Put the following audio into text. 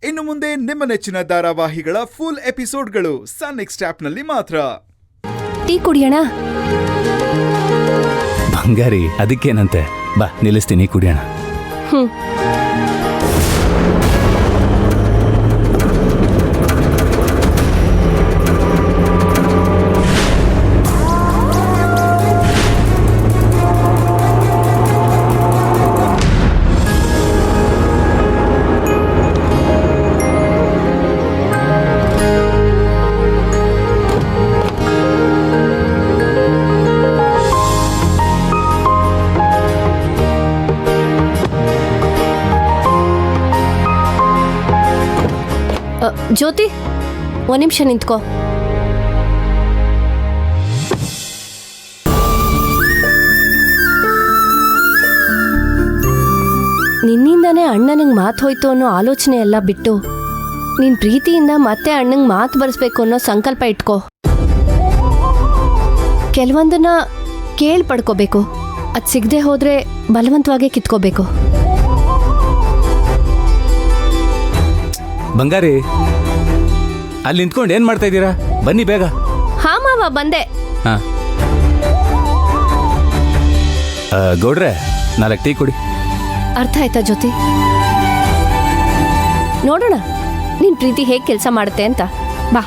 ಇನ್ನು ಮುಂದೆ ನಿಮ್ಮ ನೆಚ್ಚಿನ ಧಾರಾವಾಹಿಗಳ ಫುಲ್ ಎಪಿಸೋಡ್ಗಳು ಸನ್ ನೆಕ್ಸ್ಟ್ ಆಪ್ನಲ್ಲಿ ಮಾತ್ರ. ಟೀ ಕುಡಿಯೋಣ? ಬಂಗಾರಿ, ಅದಕ್ಕೇನಂತೆ, ಬಾ ನಿಲ್ಲಿಸ್ತೀನಿ, ಕುಡಿಯೋಣ. ಜ್ಯೋತಿ, ಒಂದು ನಿಮಿಷ ನಿಂತ್ಕೋ. ನಿನ್ನಿಂದಾನೇ ಅಣ್ಣನಿಗೆ ಮಾತು ಹೋಯ್ತು ಅನ್ನೋ ಆಲೋಚನೆ ಎಲ್ಲ ಬಿಟ್ಟು ನೀನ್ ಪ್ರೀತಿಯಿಂದ ಮತ್ತೆ ಅಣ್ಣಂಗೆ ಮಾತು ಬರೆಸ್ಬೇಕು ಅನ್ನೋ ಸಂಕಲ್ಪ ಇಟ್ಕೋ. ಕೆಲವೊಂದನ್ನ ಕೇಳ್ ಪಡ್ಕೋಬೇಕು, ಅದು ಸಿಗದೆ ಹೋದ್ರೆ ಬಲವಂತವಾಗಿ ಕಿತ್ಕೋಬೇಕು. ಬಂಗಾರಿ, ಅಲ್ಲಿ ನಿಂತ್ಕೊಂಡು ಏನ್ ಮಾಡ್ತಾ ಇದ್ದೀರಾ? ಬನ್ನಿ ಬೇಗ. ಹಾ ಮಾವ, ಬಂದೆ. ಹಾ ಗೌಡ್ರೆ, 4 ಟೀ ಕುಡಿ. ಅರ್ಥ ಆಯ್ತಾ ಜ್ಯೋತಿ? ನೋಡೋಣ ನಿನ್ ಪ್ರೀತಿ ಹೇಗೆ ಕೆಲಸ ಮಾಡುತ್ತೆ ಅಂತ. ಬಾ.